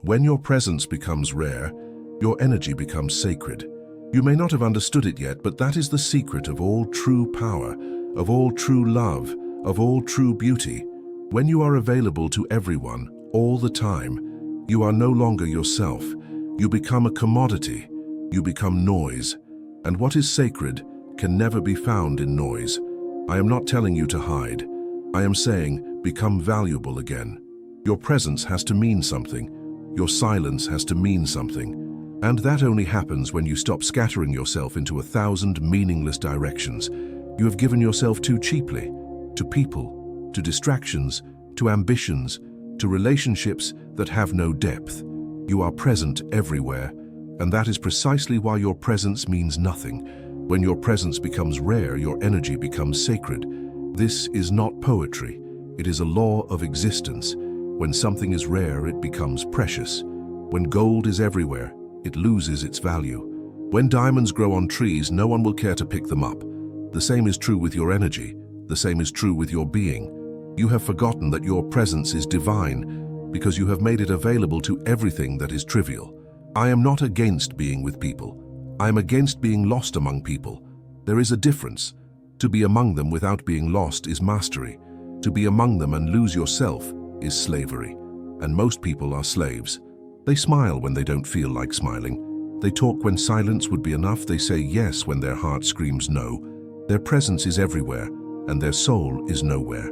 When your presence becomes rare, your energy becomes sacred. You may not have understood it yet, but that is the secret of all true power, of all true love, of all true beauty. When you are available to everyone, all the time, you are no longer yourself. You become a commodity. You become noise. And what is sacred can never be found in noise. I am not telling you to hide. I am saying, become valuable again. Your presence has to mean something. Your silence has to mean something. And that only happens when you stop scattering yourself into 1,000 meaningless directions. You have given yourself too cheaply, to people, to distractions, to ambitions, to relationships that have no depth. You are present everywhere, and that is precisely why your presence means nothing. When your presence becomes rare, your energy becomes sacred. This is not poetry. It is a law of existence. When something is rare, it becomes precious. When gold is everywhere, it loses its value. When diamonds grow on trees, no one will care to pick them up. The same is true with your energy. The same is true with your being. You have forgotten that your presence is divine because you have made it available to everything that is trivial. I am not against being with people. I am against being lost among people. There is a difference. To be among them without being lost is mastery. To be among them and lose yourself is slavery. And most people are slaves. They smile when they don't feel like smiling. They talk when silence would be enough. They say yes when their heart screams no. Their presence is everywhere, and their soul is nowhere.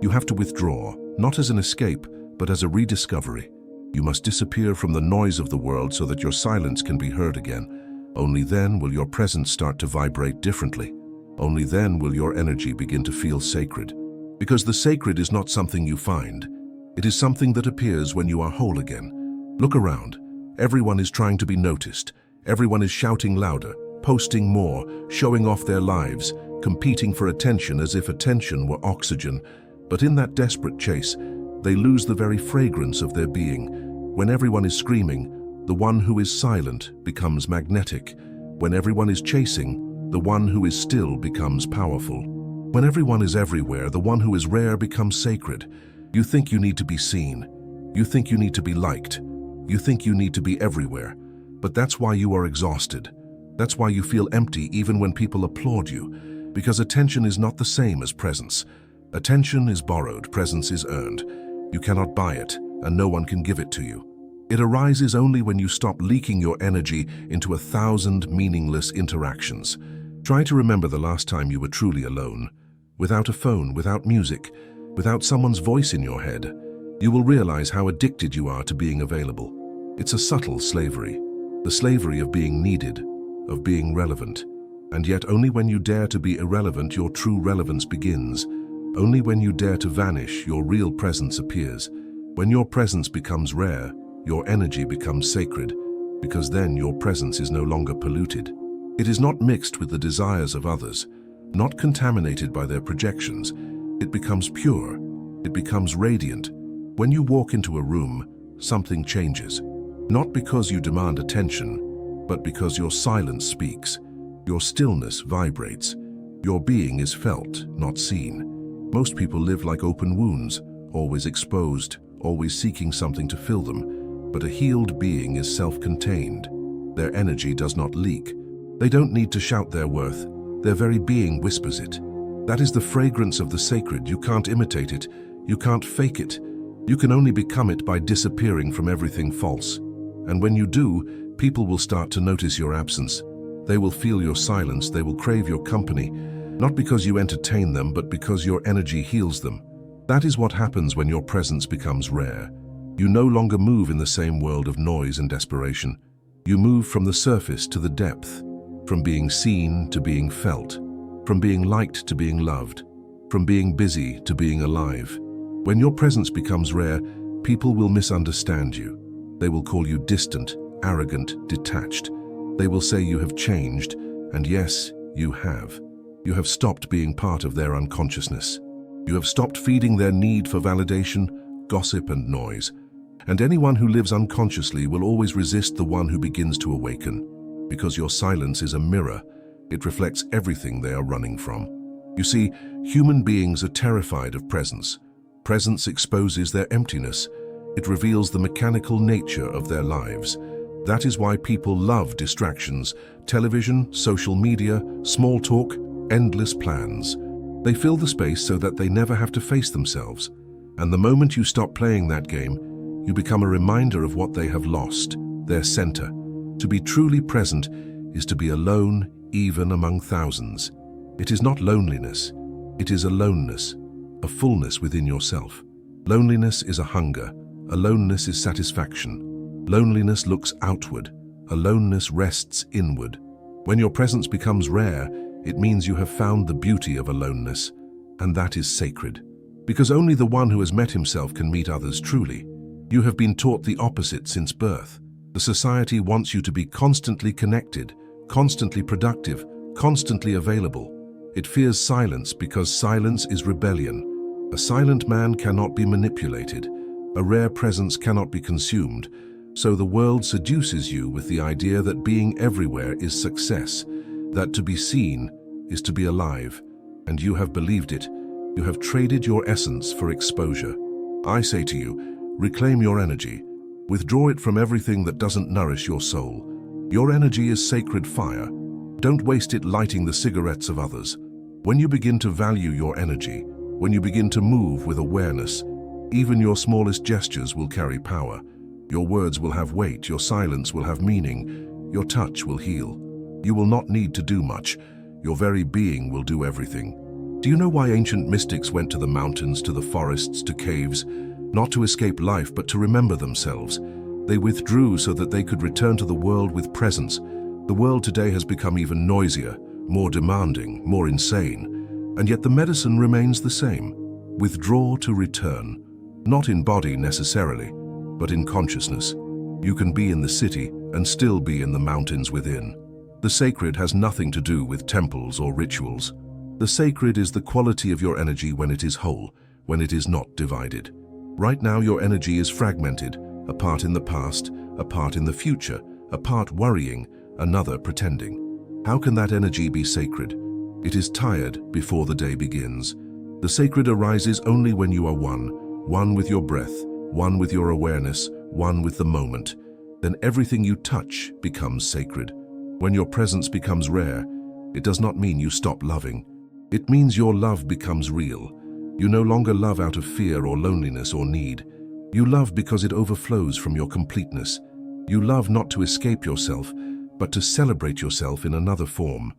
You have to withdraw, not as an escape, but as a rediscovery. You must disappear from the noise of the world so that your silence can be heard again. Only then will your presence start to vibrate differently. Only then will your energy begin to feel sacred. Because the sacred is not something you find. It is something that appears when you are whole again. Look around. Everyone is trying to be noticed. Everyone is shouting louder, posting more, showing off their lives, competing for attention as if attention were oxygen. But in that desperate chase, they lose the very fragrance of their being. When everyone is screaming, the one who is silent becomes magnetic. When everyone is chasing, the one who is still becomes powerful. When everyone is everywhere, the one who is rare becomes sacred. You think you need to be seen. You think you need to be liked. You think you need to be everywhere. But that's why you are exhausted. That's why you feel empty even when people applaud you. Because attention is not the same as presence. Attention is borrowed, presence is earned. You cannot buy it, and no one can give it to you. It arises only when you stop leaking your energy into 1,000 meaningless interactions. Try to remember the last time you were truly alone. Without a phone, without music, without someone's voice in your head. You will realize how addicted you are to being available. It's a subtle slavery. The slavery of being needed, of being relevant. And yet only when you dare to be irrelevant, your true relevance begins. Only when you dare to vanish, your real presence appears. When your presence becomes rare, your energy becomes sacred, because then your presence is no longer polluted. It is not mixed with the desires of others, not contaminated by their projections. It becomes pure. It becomes radiant. When you walk into a room, something changes. Not because you demand attention, but because your silence speaks. Your stillness vibrates. Your being is felt, not seen. Most people live like open wounds, always exposed, always seeking something to fill them. But a healed being is self-contained. Their energy does not leak. They don't need to shout their worth. Their very being whispers it. That is the fragrance of the sacred. You can't imitate it. You can't fake it. You can only become it by disappearing from everything false. And when you do, people will start to notice your absence. They will feel your silence. They will crave your company. Not because you entertain them, but because your energy heals them. That is what happens when your presence becomes rare. You no longer move in the same world of noise and desperation. You move from the surface to the depth, from being seen to being felt, from being liked to being loved, from being busy to being alive. When your presence becomes rare, people will misunderstand you. They will call you distant, arrogant, detached. They will say you have changed, and yes, you have. You have stopped being part of their unconsciousness. You have stopped feeding their need for validation, gossip, and noise. And anyone who lives unconsciously will always resist the one who begins to awaken. Because your silence is a mirror, it reflects everything they are running from. You see, human beings are terrified of presence. Presence exposes their emptiness. It reveals the mechanical nature of their lives. That is why people love distractions: television, social media, small talk, endless plans. They fill the space so that they never have to face themselves. And the moment you stop playing that game, you become a reminder of what they have lost, their center. To be truly present is to be alone, even among thousands. It is not loneliness, it is aloneness, a fullness within yourself. Loneliness is a hunger, aloneness is satisfaction. Loneliness looks outward, aloneness rests inward. When your presence becomes rare, it means you have found the beauty of aloneness, and that is sacred. Because only the one who has met himself can meet others truly. You have been taught the opposite since birth. The society wants you to be constantly connected, constantly productive, constantly available. It fears silence because silence is rebellion. A silent man cannot be manipulated. A rare presence cannot be consumed. So the world seduces you with the idea that being everywhere is success, that to be seen is to be alive. And you have believed it. You have traded your essence for exposure. I say to you, reclaim your energy. Withdraw it from everything that doesn't nourish your soul. Your energy is sacred fire. Don't waste it lighting the cigarettes of others. When you begin to value your energy, when you begin to move with awareness, even your smallest gestures will carry power. Your words will have weight, your silence will have meaning, your touch will heal. You will not need to do much. Your very being will do everything. Do you know why ancient mystics went to the mountains, to the forests, to caves? Not to escape life, but to remember themselves. They withdrew so that they could return to the world with presence. The world today has become even noisier, more demanding, more insane. And yet the medicine remains the same. Withdraw to return. Not in body necessarily, but in consciousness. You can be in the city and still be in the mountains within. The sacred has nothing to do with temples or rituals. The sacred is the quality of your energy when it is whole, when it is not divided. Right now your energy is fragmented, a part in the past, a part in the future, a part worrying, another pretending. How can that energy be sacred? It is tired before the day begins. The sacred arises only when you are one with your breath, one with your awareness, one with the moment. Then everything you touch becomes sacred. When your presence becomes rare, it does not mean you stop loving. It means your love becomes real. You no longer love out of fear or loneliness or need. You love because it overflows from your completeness. You love not to escape yourself, but to celebrate yourself in another form.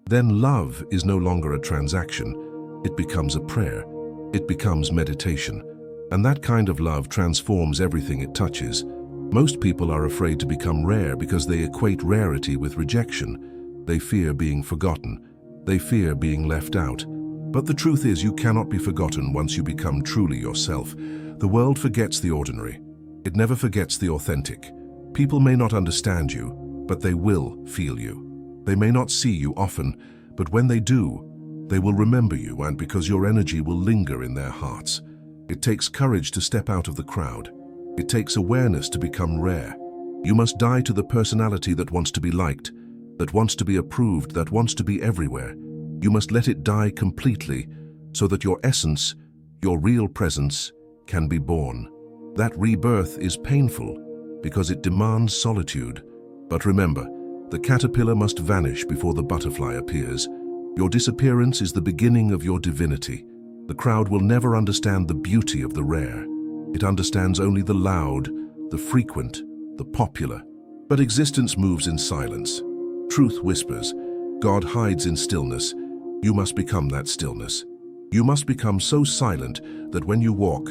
Then love is no longer a transaction. It becomes a prayer. It becomes meditation. And that kind of love transforms everything it touches. Most people are afraid to become rare because they equate rarity with rejection. They fear being forgotten. They fear being left out. But the truth is, you cannot be forgotten once you become truly yourself. The world forgets the ordinary. It never forgets the authentic. People may not understand you, but they will feel you. They may not see you often, but when they do, they will remember you, and because your energy will linger in their hearts. It takes courage to step out of the crowd. It takes awareness to become rare. You must die to the personality that wants to be liked, that wants to be approved, that wants to be everywhere. You must let it die completely so that your essence, your real presence, can be born. That rebirth is painful because it demands solitude. But remember, the caterpillar must vanish before the butterfly appears. Your disappearance is the beginning of your divinity. The crowd will never understand the beauty of the rare. It understands only the loud, the frequent, the popular. But existence moves in silence. Truth whispers. God hides in stillness. You must become that stillness. You must become so silent that when you walk,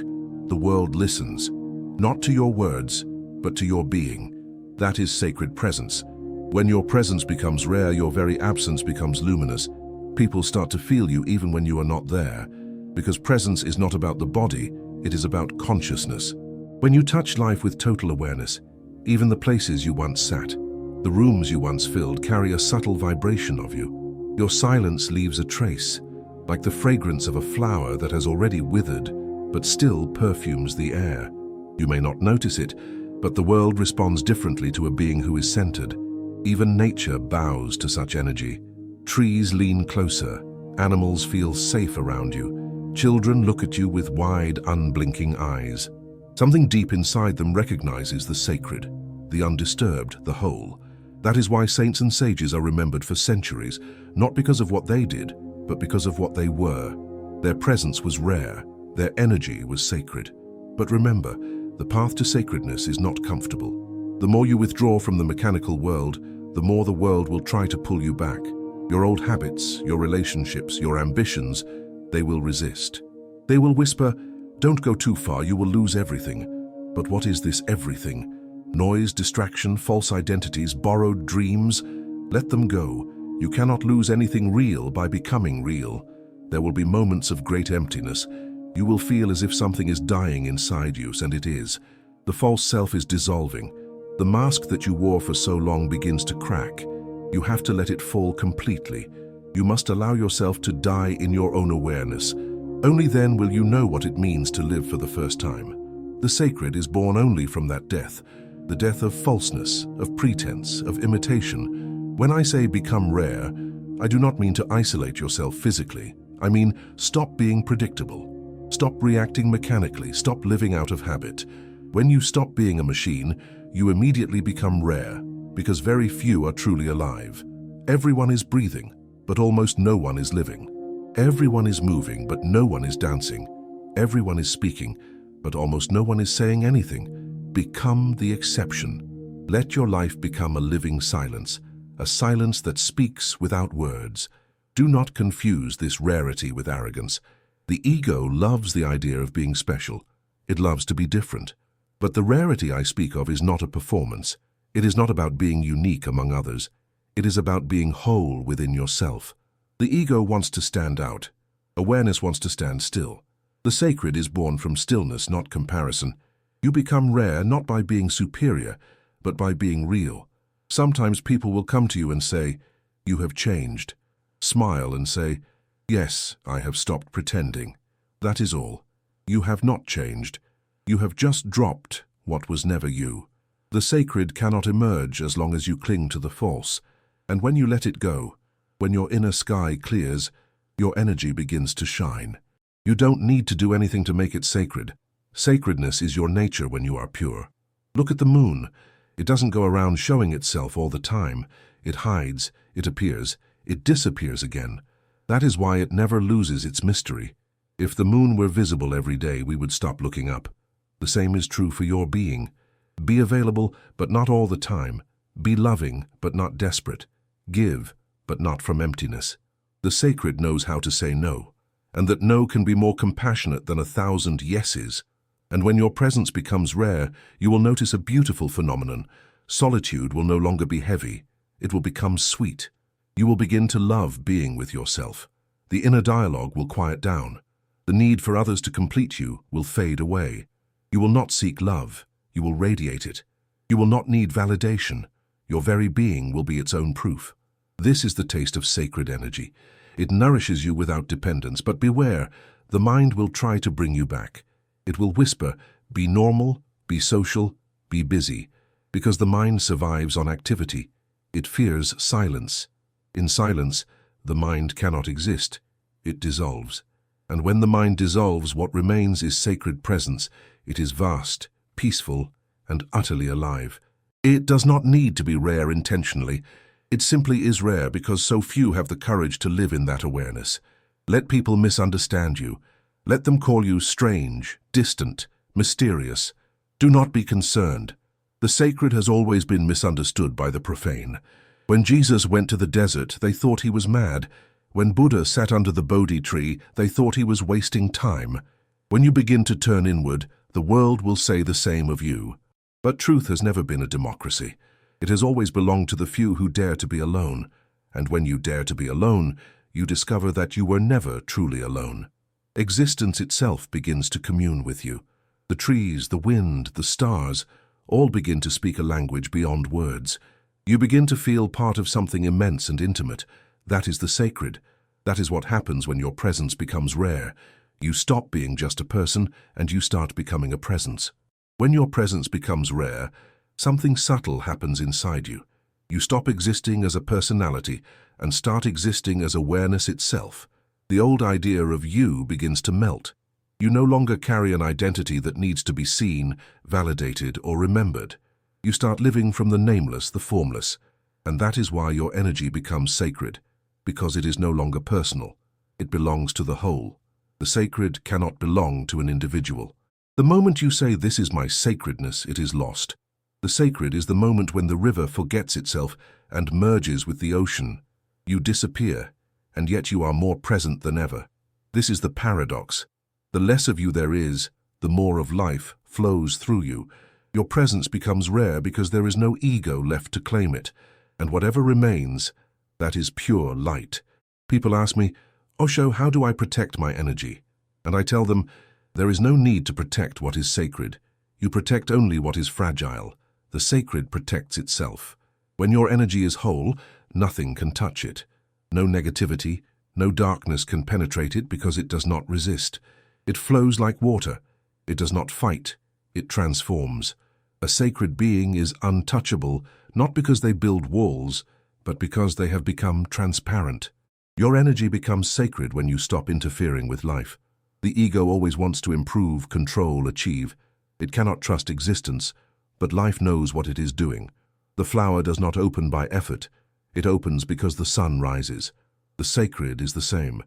the world listens, not to your words, but to your being. That is sacred presence. When your presence becomes rare, your very absence becomes luminous. People start to feel you even when you are not there, because presence is not about the body, it is about consciousness. When you touch life with total awareness, even the places you once sat, the rooms you once filled carry a subtle vibration of you. Your silence leaves a trace, like the fragrance of a flower that has already withered, but still perfumes the air. You may not notice it, but the world responds differently to a being who is centered. Even nature bows to such energy. Trees lean closer, animals feel safe around you. Children look at you with wide, unblinking eyes. Something deep inside them recognizes the sacred, the undisturbed, the whole. That is why saints and sages are remembered for centuries, not because of what they did, but because of what they were. Their presence was rare, their energy was sacred. But remember, the path to sacredness is not comfortable. The more you withdraw from the mechanical world, the more the world will try to pull you back. Your old habits, your relationships, your ambitions, they will resist. They will whisper, "Don't go too far, you will lose everything." But what is this everything? Noise, distraction, false identities, borrowed dreams? Let them go. You cannot lose anything real by becoming real. There will be moments of great emptiness. You will feel as if something is dying inside you, and it is. The false self is dissolving. The mask that you wore for so long begins to crack. You have to let it fall completely. You must allow yourself to die in your own awareness. Only then will you know what it means to live for the first time. The sacred is born only from that death, the death of falseness, of pretense, of imitation. When I say become rare, I do not mean to isolate yourself physically. I mean stop being predictable. Stop reacting mechanically, stop living out of habit. When you stop being a machine, you immediately become rare, because very few are truly alive. Everyone is breathing, but almost no one is living. Everyone is moving, but no one is dancing. Everyone is speaking, but almost no one is saying anything. Become the exception. Let your life become a living silence, a silence that speaks without words. Do not confuse this rarity with arrogance. The ego loves the idea of being special. It loves to be different. But the rarity I speak of is not a performance. It is not about being unique among others. It is about being whole within yourself. The ego wants to stand out. Awareness wants to stand still. The sacred is born from stillness, not comparison. You become rare not by being superior, but by being real. Sometimes people will come to you and say, "You have changed." Smile and say, "Yes, I have stopped pretending." That is all. You have not changed. You have just dropped what was never you. The sacred cannot emerge as long as you cling to the false. And when you let it go, when your inner sky clears, your energy begins to shine. You don't need to do anything to make it sacred. Sacredness is your nature when you are pure. Look at the moon. It doesn't go around showing itself all the time. It hides, it appears, it disappears again. That is why it never loses its mystery. If the moon were visible every day, we would stop looking up. The same is true for your being. Be available, but not all the time. Be loving, but not desperate. Give, but not from emptiness. The sacred knows how to say no, and that no can be more compassionate than 1,000 yeses. And when your presence becomes rare, you will notice a beautiful phenomenon. Solitude will no longer be heavy. It will become sweet. You will begin to love being with yourself. The inner dialogue will quiet down. The need for others to complete you will fade away. You will not seek love. You will radiate it. You will not need validation. Your very being will be its own proof. This is the taste of sacred energy. It nourishes you without dependence, but beware, the mind will try to bring you back. It will whisper, be normal, be social, be busy, because the mind survives on activity. It fears silence. In silence, the mind cannot exist. It dissolves. And when the mind dissolves, what remains is sacred presence. It is vast, peaceful, and utterly alive. It does not need to be rare intentionally. It simply is rare because so few have the courage to live in that awareness. Let people misunderstand you. Let them call you strange, distant, mysterious. Do not be concerned. The sacred has always been misunderstood by the profane. When Jesus went to the desert, they thought he was mad. When Buddha sat under the Bodhi tree, they thought he was wasting time. When you begin to turn inward, the world will say the same of you. But truth has never been a democracy. It has always belonged to the few who dare to be alone. And when you dare to be alone, you discover that you were never truly alone. Existence itself begins to commune with you. The trees, the wind, the stars, all begin to speak a language beyond words. You begin to feel part of something immense and intimate. That is the sacred. That is what happens when your presence becomes rare. You stop being just a person and you start becoming a presence. When your presence becomes rare, something subtle happens inside you. You stop existing as a personality and start existing as awareness itself. The old idea of you begins to melt. You no longer carry an identity that needs to be seen, validated, or remembered. You start living from the nameless, the formless, and that is why your energy becomes sacred, because it is no longer personal. It belongs to the whole. The sacred cannot belong to an individual. The moment you say, "This is my sacredness," it is lost. The sacred is the moment when the river forgets itself and merges with the ocean. You disappear, and yet you are more present than ever. This is the paradox. The less of you there is, the more of life flows through you. Your presence becomes rare because there is no ego left to claim it, and whatever remains, that is pure light. People ask me, "Osho, how do I protect my energy?" And I tell them, there is no need to protect what is sacred. You protect only what is fragile. The sacred protects itself. When your energy is whole, nothing can touch it. No negativity, no darkness can penetrate it because it does not resist. It flows like water. It does not fight. It transforms. A sacred being is untouchable, not because they build walls, but because they have become transparent. Your energy becomes sacred when you stop interfering with life. The ego always wants to improve, control, achieve. It cannot trust existence, but life knows what it is doing. The flower does not open by effort. It opens because the sun rises. The sacred is the same.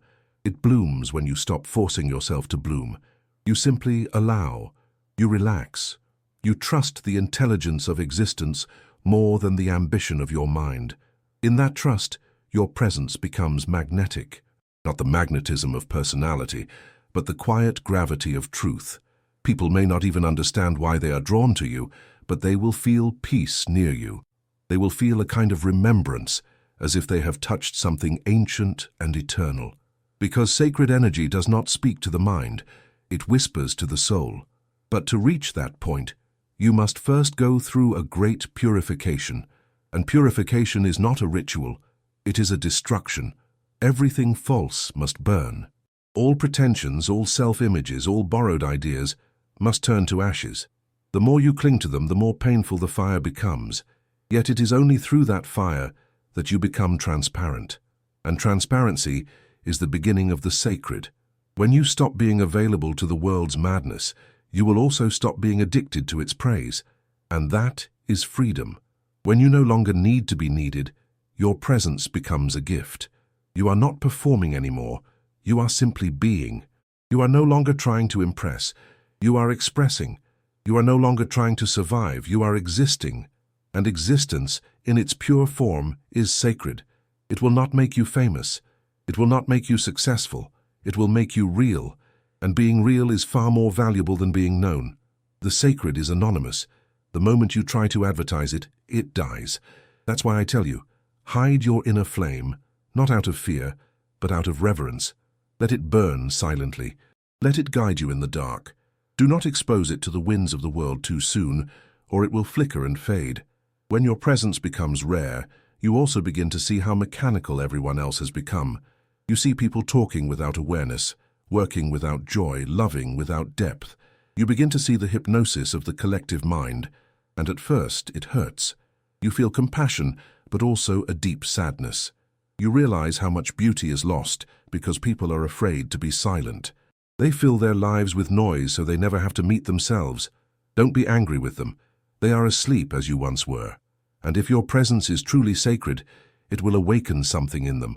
It blooms when you stop forcing yourself to bloom. You simply allow. You relax. You trust the intelligence of existence more than the ambition of your mind. In that trust, your presence becomes magnetic. Not the magnetism of personality, but the quiet gravity of truth. People may not even understand why they are drawn to you, but they will feel peace near you. They will feel a kind of remembrance, as if they have touched something ancient and eternal. Because sacred energy does not speak to the mind, it whispers to the soul. But to reach that point, you must first go through a great purification. And purification is not a ritual, it is a destruction. Everything false must burn. All pretensions, all self-images, all borrowed ideas must turn to ashes. The more you cling to them, the more painful the fire becomes. Yet it is only through that fire that you become transparent. And transparency is the beginning of the sacred. When you stop being available to the world's madness, you will also stop being addicted to its praise. And that is freedom. When you no longer need to be needed, your presence becomes a gift. You are not performing anymore. You are simply being. You are no longer trying to impress. You are expressing. You are no longer trying to survive. You are existing. And existence, in its pure form, is sacred. It will not make you famous. It will not make you successful. It will make you real. And being real is far more valuable than being known. The sacred is anonymous. The moment you try to advertise it, it dies. That's why I tell you, hide your inner flame, not out of fear, but out of reverence. Let it burn silently. Let it guide you in the dark. Do not expose it to the winds of the world too soon, or it will flicker and fade. When your presence becomes rare, you also begin to see how mechanical everyone else has become. You see people talking without awareness, working without joy, loving without depth. You begin to see the hypnosis of the collective mind, and at first it hurts. You feel compassion, but also a deep sadness. You realize how much beauty is lost because people are afraid to be silent. They fill their lives with noise so they never have to meet themselves. Don't be angry with them. They are asleep as you once were. And if your presence is truly sacred, it will awaken something in them.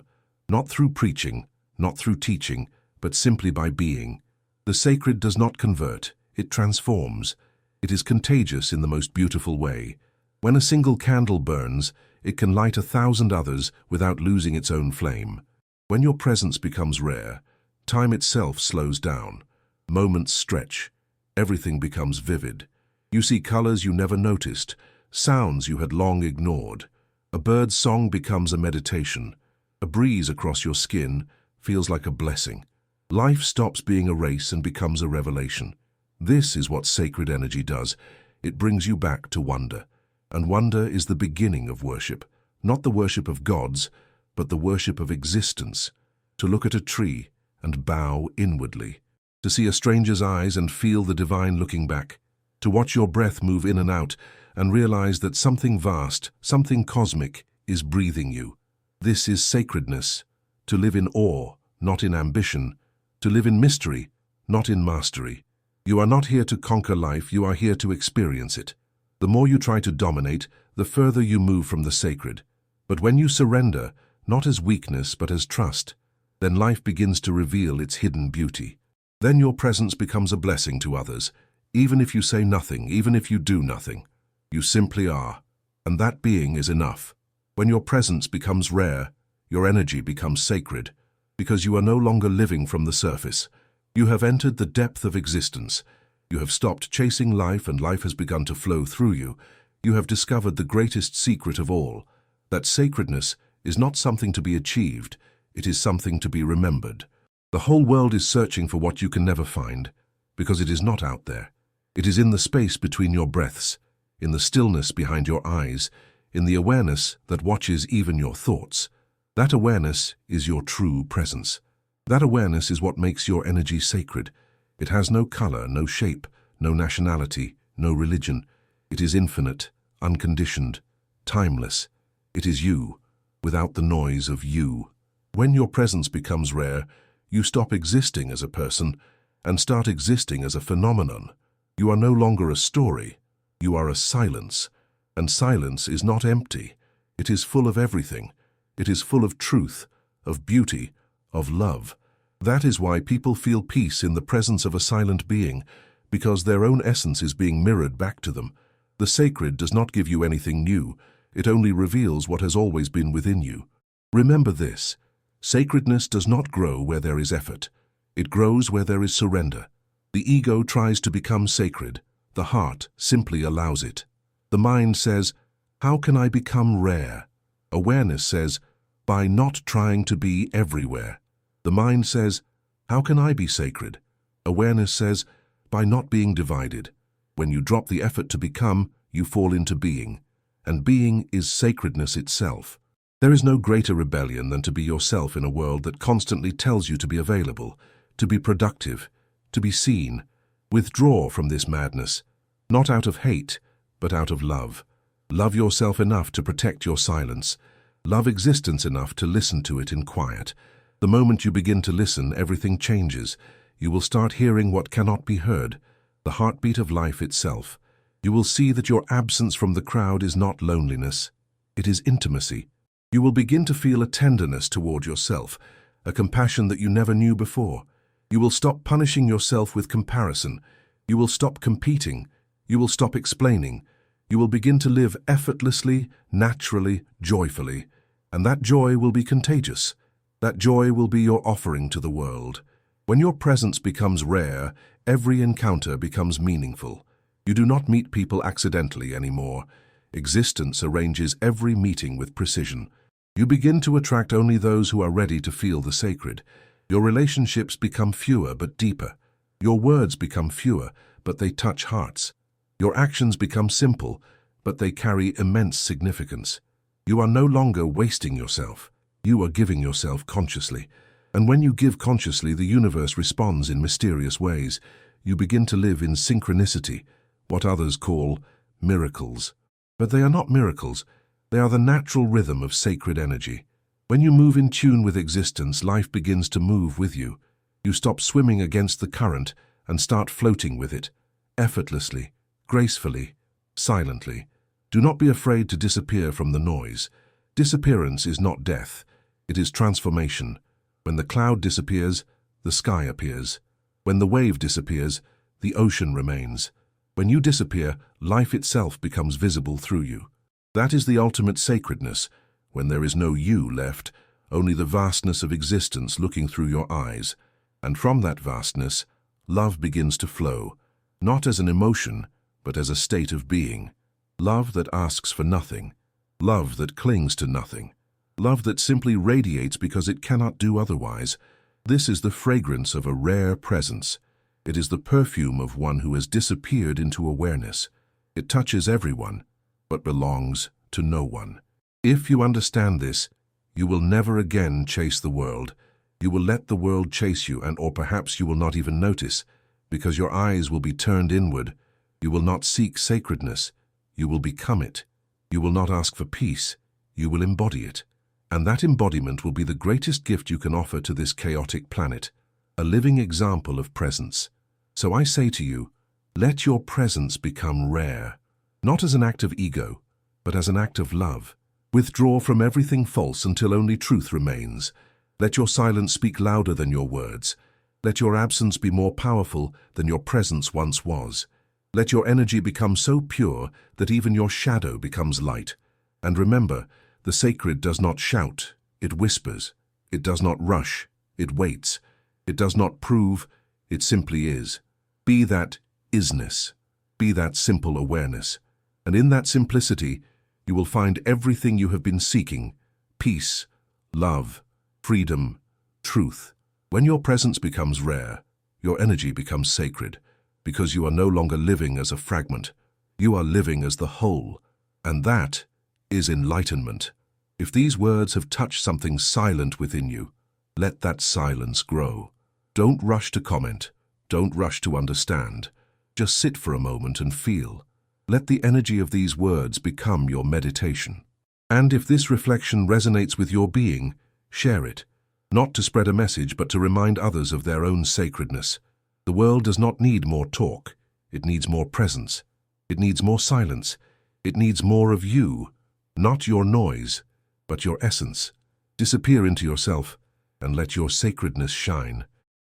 Not through preaching, not through teaching, but simply by being. The sacred does not convert, it transforms. It is contagious in the most beautiful way. When a single candle burns, it can light 1,000 others without losing its own flame. When your presence becomes rare, time itself slows down. Moments stretch. Everything becomes vivid. You see colors you never noticed, sounds you had long ignored. A bird's song becomes a meditation. A breeze across your skin feels like a blessing. Life stops being a race and becomes a revelation. This is what sacred energy does. It brings you back to wonder. And wonder is the beginning of worship. Not the worship of gods, but the worship of existence. To look at a tree and bow inwardly. To see a stranger's eyes and feel the divine looking back. To watch your breath move in and out and realize that something vast, something cosmic, is breathing you. This is sacredness. To live in awe, not in ambition. To live in mystery, not in mastery. You are not here to conquer life, you are here to experience it. The more you try to dominate, the further you move from the sacred. But when you surrender, not as weakness but as trust, then life begins to reveal its hidden beauty. Then your presence becomes a blessing to others, even if you say nothing, even if you do nothing. You simply are, and that being is enough. When your presence becomes rare, your energy becomes sacred, because you are no longer living from the surface. You have entered the depth of existence. You have stopped chasing life and life has begun to flow through you. You have discovered the greatest secret of all, that sacredness is not something to be achieved, it is something to be remembered. The whole world is searching for what you can never find, because it is not out there. It is in the space between your breaths, in the stillness behind your eyes, in the awareness that watches even your thoughts. That awareness is your true presence. That awareness is what makes your energy sacred. It has no color, no shape, no nationality, no religion. It is infinite, unconditioned, timeless. It is you, without the noise of you. When your presence becomes rare, you stop existing as a person and start existing as a phenomenon. You are no longer a story. You are a silence. And silence is not empty. It is full of everything. It is full of truth, of beauty, of love. That is why people feel peace in the presence of a silent being, because their own essence is being mirrored back to them. The sacred does not give you anything new. It only reveals what has always been within you. Remember this. Sacredness does not grow where there is effort. It grows where there is surrender. The ego tries to become sacred. The heart simply allows it. The mind says, "How can I become rare?" Awareness says, "By not trying to be everywhere." The mind says, "How can I be sacred?" Awareness says, "By not being divided." When you drop the effort to become, you fall into being. And being is sacredness itself. There is no greater rebellion than to be yourself in a world that constantly tells you to be available, to be productive, to be seen. Withdraw from this madness, not out of hate, but out of love. Love yourself enough to protect your silence. Love existence enough to listen to it in quiet. The moment you begin to listen, everything changes. You will start hearing what cannot be heard, the heartbeat of life itself. You will see that your absence from the crowd is not loneliness. It is intimacy. You will begin to feel a tenderness toward yourself, a compassion that you never knew before. You will stop punishing yourself with comparison. You will stop competing. You will stop explaining. You will begin to live effortlessly, naturally, joyfully. And that joy will be contagious. That joy will be your offering to the world. When your presence becomes rare, every encounter becomes meaningful. You do not meet people accidentally anymore. Existence arranges every meeting with precision. You begin to attract only those who are ready to feel the sacred. Your relationships become fewer but deeper. Your words become fewer, but they touch hearts. Your actions become simple, but they carry immense significance. You are no longer wasting yourself. You are giving yourself consciously. And when you give consciously, the universe responds in mysterious ways. You begin to live in synchronicity, what others call miracles. But they are not miracles. They are the natural rhythm of sacred energy. When you move in tune with existence, life begins to move with you. You stop swimming against the current and start floating with it, effortlessly, gracefully, silently. Do not be afraid to disappear from the noise. Disappearance is not death. It is transformation. When the cloud disappears, the sky appears. When the wave disappears, the ocean remains. When you disappear, life itself becomes visible through you. That is the ultimate sacredness, when there is no you left, only the vastness of existence looking through your eyes. And from that vastness, love begins to flow, not as an emotion, but as a state of being. Love that asks for nothing. Love that clings to nothing. Love that simply radiates because it cannot do otherwise. This is the fragrance of a rare presence. It is the perfume of one who has disappeared into awareness. It touches everyone, but belongs to no one. If you understand this, you will never again chase the world. You will let the world chase you, or perhaps you will not even notice, because your eyes will be turned inward. You will not seek sacredness. You will become it. You will not ask for peace. You will embody it. And that embodiment will be the greatest gift you can offer to this chaotic planet. a living example of presence. So I say to you, let your presence become rare, not as an act of ego, but as an act of love. Withdraw from everything false until only truth remains. Let your silence speak louder than your words. Let your absence be more powerful than your presence once was. Let your energy become so pure that even your shadow becomes light. And remember, the sacred does not shout, it whispers. It does not rush, it waits. It does not prove, it simply is. Be that isness. Be that simple awareness. And in that simplicity, you will find everything you have been seeking: peace, love, freedom, truth. When your presence becomes rare, your energy becomes sacred, because you are no longer living as a fragment. You are living as the whole, and that is enlightenment. If these words have touched something silent within you, let that silence grow. Don't rush to comment. Don't rush to understand. Just sit for a moment and feel. Let the energy of these words become your meditation. And if this reflection resonates with your being, share it. Not to spread a message, but to remind others of their own sacredness. The world does not need more talk. It needs more presence. It needs more silence. It needs more of you, not your noise, but your essence. Disappear into yourself and let your sacredness shine.